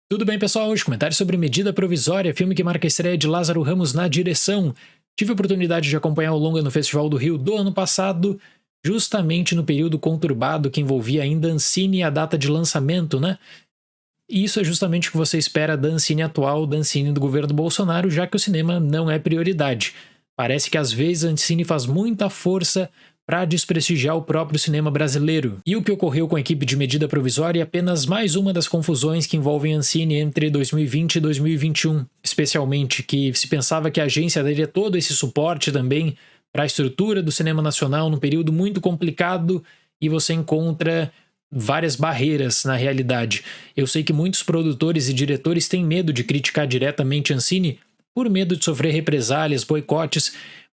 Tudo bem, pessoal? Hoje comentário sobre Medida Provisória, filme que marca a estreia de Lázaro Ramos na direção. Tive a oportunidade de acompanhar o longa no Festival do Rio do ano passado, justamente no período conturbado que envolvia ainda Ancine e a data de lançamento, né? E isso é justamente o que você espera da Ancine atual, da Ancine do governo Bolsonaro, já que o cinema não é prioridade. Parece que às vezes a Ancine faz muita força para desprestigiar o próprio cinema brasileiro. E o que ocorreu com a equipe de Medida Provisória é apenas mais uma das confusões que envolvem a Ancine entre 2020 e 2021, especialmente que se pensava que a agência daria todo esse suporte também para a estrutura do cinema nacional num período muito complicado, e você encontra várias barreiras na realidade. Eu sei que muitos produtores e diretores têm medo de criticar diretamente a Ancine por medo de sofrer represálias, boicotes.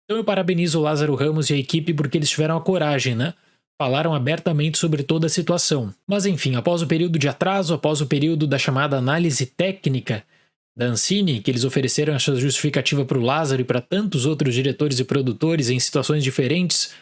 Então eu parabenizo o Lázaro Ramos e a equipe porque eles tiveram a coragem, né? Falaram abertamente sobre toda a situação. Mas enfim, após o período de atraso, após o período da chamada análise técnica da Ancine, que eles ofereceram essa justificativa para o Lázaro e para tantos outros diretores e produtores em situações diferentes,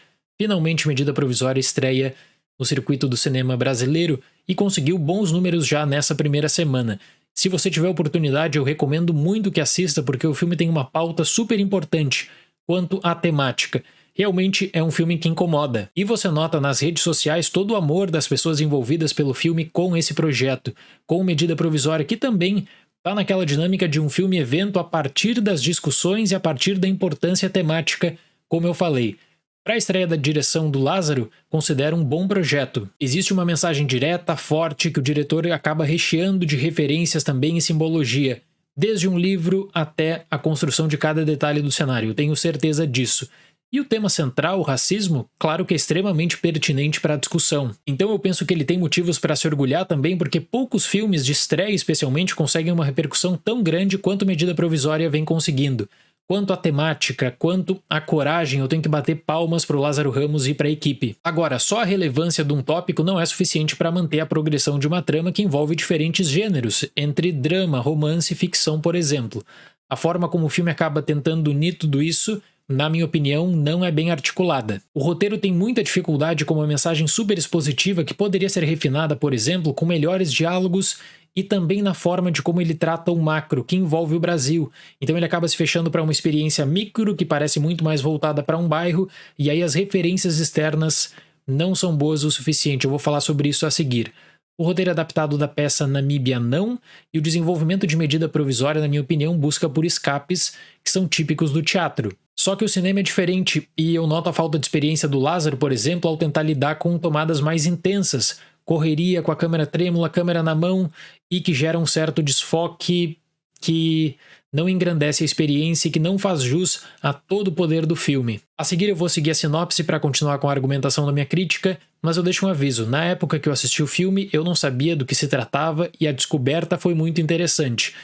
finalmente Medida Provisória estreia no circuito do cinema brasileiro e conseguiu bons números já nessa primeira semana. Se você tiver oportunidade, eu recomendo muito que assista porque o filme tem uma pauta super importante quanto à temática. Realmente é um filme que incomoda. E você nota nas redes sociais todo o amor das pessoas envolvidas pelo filme com esse projeto, com Medida Provisória, que também está naquela dinâmica de um filme-evento a partir das discussões e a partir da importância temática, como eu falei. Para a estreia da direção do Lázaro, considero um bom projeto. Existe uma mensagem direta, forte, que o diretor acaba recheando de referências também e simbologia, desde um livro até a construção de cada detalhe do cenário, eu tenho certeza disso. E o tema central, o racismo, claro que é extremamente pertinente para a discussão. Então eu penso que ele tem motivos para se orgulhar também, porque poucos filmes de estreia especialmente conseguem uma repercussão tão grande quanto Medida Provisória vem conseguindo. Quanto à temática, quanto à coragem, eu tenho que bater palmas para o Lázaro Ramos e para a equipe. Agora, só a relevância de um tópico não é suficiente para manter a progressão de uma trama que envolve diferentes gêneros, entre drama, romance e ficção, por exemplo. A forma como o filme acaba tentando unir tudo isso, na minha opinião, não é bem articulada. O roteiro tem muita dificuldade com uma mensagem super expositiva que poderia ser refinada, por exemplo, com melhores diálogos e também na forma de como ele trata o macro, que envolve o Brasil. Então ele acaba se fechando para uma experiência micro, que parece muito mais voltada para um bairro, e aí as referências externas não são boas o suficiente. Eu vou falar sobre isso a seguir. O roteiro adaptado da peça Namíbia não, e o desenvolvimento de Medida Provisória, na minha opinião, busca por escapes que são típicos do teatro. Só que o cinema é diferente, e eu noto a falta de experiência do Lázaro, por exemplo, ao tentar lidar com tomadas mais intensas, correria com a câmera trêmula, câmera na mão, e que gera um certo desfoque que não engrandece a experiência e que não faz jus a todo o poder do filme. A seguir eu vou seguir a sinopse para continuar com a argumentação da minha crítica, mas eu deixo um aviso. Na época que eu assisti o filme, eu não sabia do que se tratava e a descoberta foi muito interessante.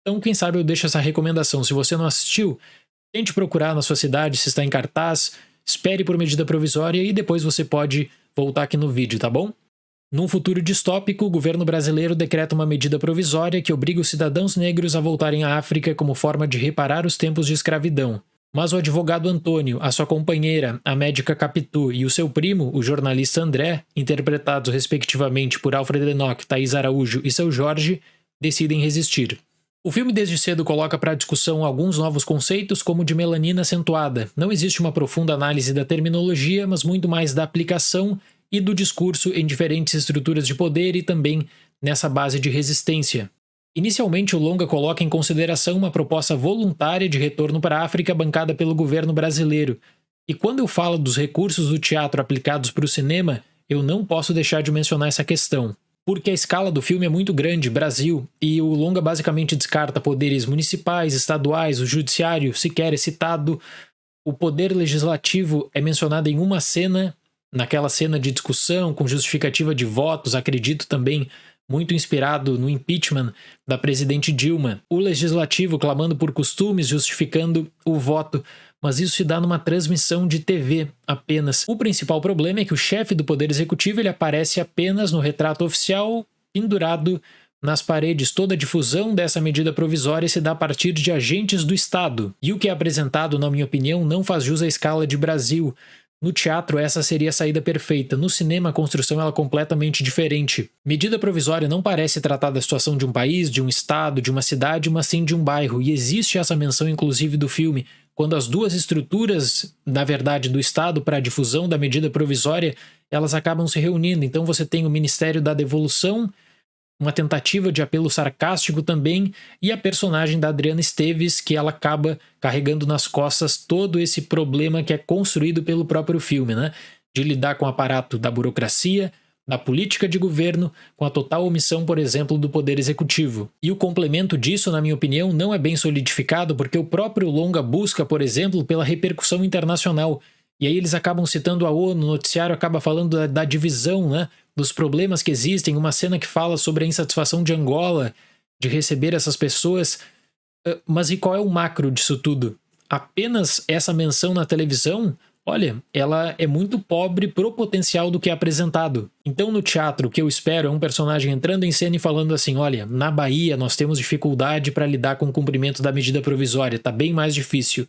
Então, quem sabe eu deixo essa recomendação. Se você não assistiu, tente procurar na sua cidade se está em cartaz, espere por Medida Provisória e depois você pode voltar aqui no vídeo, tá bom? Num futuro distópico, o governo brasileiro decreta uma medida provisória que obriga os cidadãos negros a voltarem à África como forma de reparar os tempos de escravidão. Mas o advogado Antônio, a sua companheira, a médica Capitu, e o seu primo, o jornalista André, interpretados respectivamente por Alfred Enoch, Thaís Araújo e seu Jorge, decidem resistir. O filme desde cedo coloca para discussão alguns novos conceitos, como o de melanina acentuada. Não existe uma profunda análise da terminologia, mas muito mais da aplicação e do discurso em diferentes estruturas de poder e também nessa base de resistência. Inicialmente, o longa coloca em consideração uma proposta voluntária de retorno para a África bancada pelo governo brasileiro. E quando eu falo dos recursos do teatro aplicados para o cinema, eu não posso deixar de mencionar essa questão. Porque a escala do filme é muito grande, Brasil, e o longa basicamente descarta poderes municipais, estaduais, o judiciário sequer é citado, o poder legislativo é mencionado em uma cena, naquela cena de discussão com justificativa de votos, acredito também muito inspirado no impeachment da presidente Dilma. O legislativo clamando por costumes, justificando o voto, mas isso se dá numa transmissão de TV apenas. O principal problema é que o chefe do Poder Executivo ele aparece apenas no retrato oficial, pendurado nas paredes. Toda a difusão dessa medida provisória se dá a partir de agentes do Estado. E o que é apresentado, na minha opinião, não faz jus à escala de Brasil. No teatro, essa seria a saída perfeita. No cinema, a construção ela é completamente diferente. Medida provisória não parece tratar da situação de um país, de um estado, de uma cidade, mas sim de um bairro. E existe essa menção, inclusive, do filme, quando as duas estruturas, na verdade, do Estado para a difusão da medida provisória, elas acabam se reunindo. Então você tem o Ministério da Devolução, uma tentativa de apelo sarcástico também, e a personagem da Adriana Esteves, que ela acaba carregando nas costas todo esse problema que é construído pelo próprio filme, né? De lidar com o aparato da burocracia, da política de governo, com a total omissão, por exemplo, do poder executivo. E o complemento disso, na minha opinião, não é bem solidificado porque o próprio longa busca, por exemplo, pela repercussão internacional. E aí eles acabam citando a ONU, o noticiário acaba falando da divisão, né? Dos problemas que existem, uma cena que fala sobre a insatisfação de Angola, de receber essas pessoas. Mas e qual é o macro disso tudo? Apenas essa menção na televisão, olha, ela é muito pobre pro potencial do que é apresentado. Então no teatro, o que eu espero é um personagem entrando em cena e falando assim, olha, na Bahia nós temos dificuldade para lidar com o cumprimento da medida provisória, tá bem mais difícil.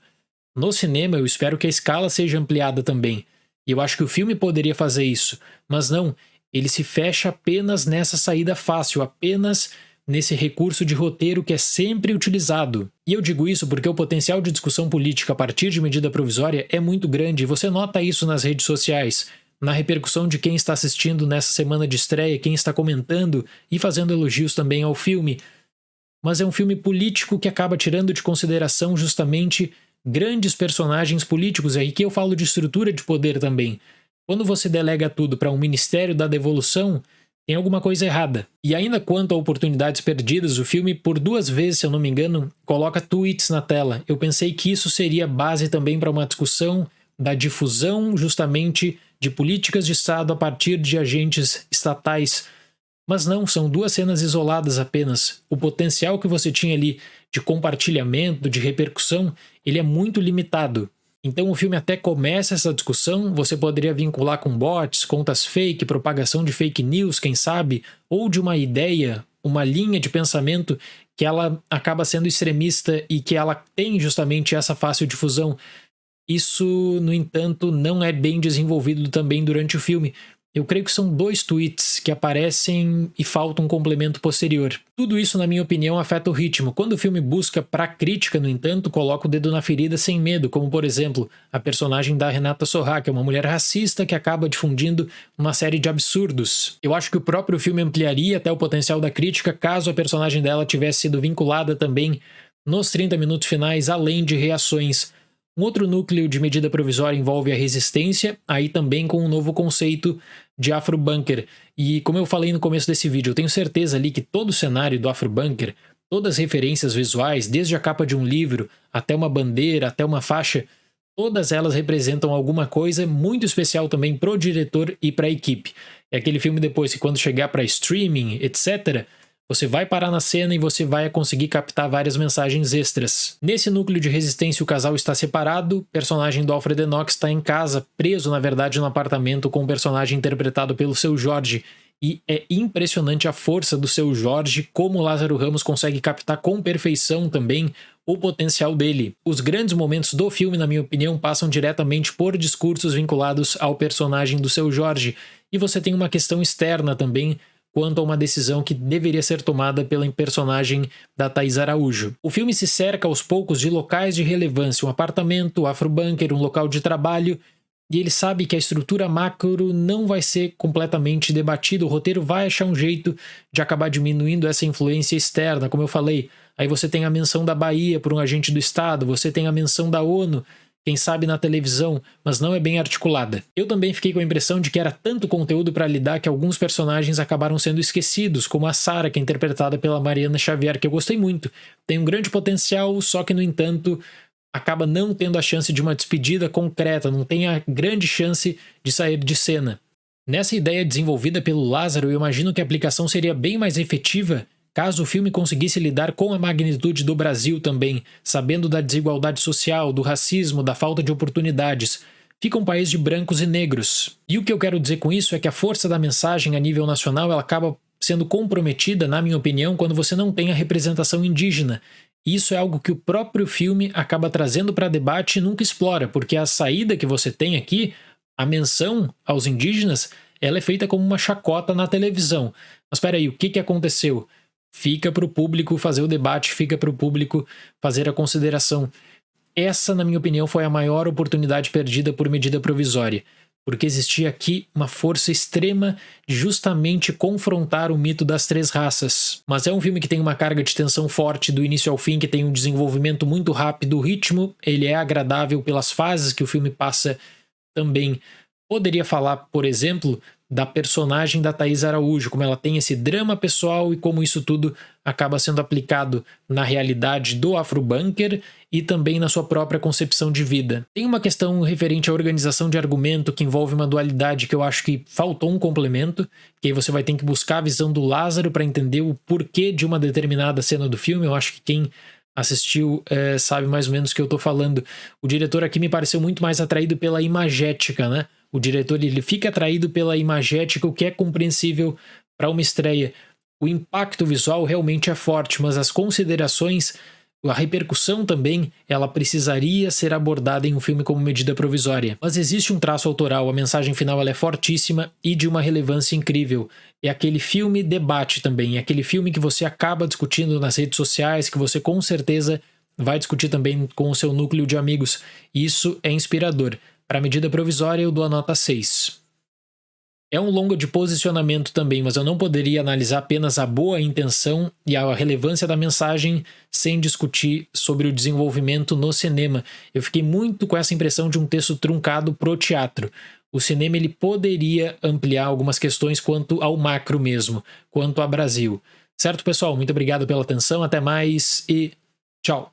No cinema eu espero que a escala seja ampliada também. E eu acho que o filme poderia fazer isso, mas não. Ele se fecha apenas nessa saída fácil, apenas nesse recurso de roteiro que é sempre utilizado. E eu digo isso porque o potencial de discussão política a partir de medida provisória é muito grande e você nota isso nas redes sociais, na repercussão de quem está assistindo nessa semana de estreia, quem está comentando e fazendo elogios também ao filme. Mas é um filme político que acaba tirando de consideração justamente grandes personagens políticos, aí que eu falo de estrutura de poder também. Quando você delega tudo para um Ministério da Devolução, tem alguma coisa errada. E ainda quanto a oportunidades perdidas, o filme, por 2 vezes, se eu não me engano, coloca tweets na tela. Eu pensei que isso seria base também para uma discussão da difusão, justamente, de políticas de Estado a partir de agentes estatais. Mas não, são 2 cenas isoladas apenas. O potencial que você tinha ali de compartilhamento, de repercussão, ele é muito limitado. Então o filme até começa essa discussão, você poderia vincular com bots, contas fake, propagação de fake news, quem sabe, ou de uma ideia, uma linha de pensamento que ela acaba sendo extremista e que ela tem justamente essa fácil difusão. Isso, no entanto, não é bem desenvolvido também durante o filme. Eu creio que são 2 tweets que aparecem e falta um complemento posterior. Tudo isso, na minha opinião, afeta o ritmo. Quando o filme busca pra crítica, no entanto, coloca o dedo na ferida sem medo, como, por exemplo, a personagem da Renata Sorrah, que é uma mulher racista que acaba difundindo uma série de absurdos. Eu acho que o próprio filme ampliaria até o potencial da crítica caso a personagem dela tivesse sido vinculada também nos 30 minutos finais, além de reações. Um outro núcleo de medida provisória envolve a resistência, aí também com um novo conceito de Afrobunker. E como eu falei no começo desse vídeo, eu tenho certeza ali que todo o cenário do Afrobunker, todas as referências visuais, desde a capa de um livro, até uma bandeira, até uma faixa, todas elas representam alguma coisa muito especial também pro diretor e pra equipe. É aquele filme depois que quando chegar para streaming, etc., você vai parar na cena e você vai conseguir captar várias mensagens extras. Nesse núcleo de resistência, o casal está separado, o personagem do Alfred Enoch está em casa, preso, na verdade, no apartamento com o personagem interpretado pelo Seu Jorge. E é impressionante a força do Seu Jorge, como o Lázaro Ramos consegue captar com perfeição também o potencial dele. Os grandes momentos do filme, na minha opinião, passam diretamente por discursos vinculados ao personagem do Seu Jorge. E você tem uma questão externa também, quanto a uma decisão que deveria ser tomada pela personagem da Thaís Araújo. O filme se cerca aos poucos de locais de relevância, um apartamento, o Afrobunker, um local de trabalho, e ele sabe que a estrutura macro não vai ser completamente debatida, o roteiro vai achar um jeito de acabar diminuindo essa influência externa, como eu falei. Aí você tem a menção da Bahia por um agente do Estado, você tem a menção da ONU, quem sabe na televisão, mas não é bem articulada. Eu também fiquei com a impressão de que era tanto conteúdo para lidar que alguns personagens acabaram sendo esquecidos, como a Sarah, que é interpretada pela Mariana Xavier, que eu gostei muito. Tem um grande potencial, só que, no entanto, acaba não tendo a chance de uma despedida concreta, não tem a grande chance de sair de cena. Nessa ideia desenvolvida pelo Lázaro, eu imagino que a aplicação seria bem mais efetiva caso o filme conseguisse lidar com a magnitude do Brasil também, sabendo da desigualdade social, do racismo, da falta de oportunidades. Fica um país de brancos e negros. E o que eu quero dizer com isso é que a força da mensagem a nível nacional ela acaba sendo comprometida, na minha opinião, quando você não tem a representação indígena. E isso é algo que o próprio filme acaba trazendo para debate e nunca explora, porque a saída que você tem aqui A menção aos indígenas, ela é feita como uma chacota na televisão. Mas espera aí, o que aconteceu? Fica para o público fazer o debate, fica para o público fazer a consideração. Essa, na minha opinião, foi a maior oportunidade perdida por medida provisória, porque existia aqui uma força extrema de justamente confrontar o mito das três raças. Mas é um filme que tem uma carga de tensão forte do início ao fim, que tem um desenvolvimento muito rápido, o ritmo ele é agradável pelas fases que o filme passa também. Poderia falar, por exemplo, da personagem da Thaís Araújo, como ela tem esse drama pessoal e como isso tudo acaba sendo aplicado na realidade do Afrobunker e também na sua própria concepção de vida. Tem uma questão referente à organização de argumento que envolve uma dualidade que eu acho que faltou um complemento, que aí você vai ter que buscar a visão do Lázaro para entender o porquê de uma determinada cena do filme. Eu acho que quem assistiu sabe mais ou menos o que eu tô falando. O diretor aqui me pareceu muito mais atraído pela imagética, né? O diretor ele fica atraído pela imagética, o que é compreensível para uma estreia. O impacto visual realmente é forte, mas as considerações, a repercussão também, ela precisaria ser abordada em um filme como medida provisória. Mas existe um traço autoral, a mensagem final ela é fortíssima e de uma relevância incrível. É aquele filme debate também, é aquele filme que você acaba discutindo nas redes sociais, que você com certeza vai discutir também com o seu núcleo de amigos. Isso é inspirador. Para a medida provisória, eu dou a nota 6. É um longa de posicionamento também, mas eu não poderia analisar apenas a boa intenção e a relevância da mensagem sem discutir sobre o desenvolvimento no cinema. Eu fiquei muito com essa impressão de um texto truncado pro teatro. O cinema ele poderia ampliar algumas questões quanto ao macro mesmo, quanto a Brasil. Certo, pessoal? Muito obrigado pela atenção, até mais e tchau!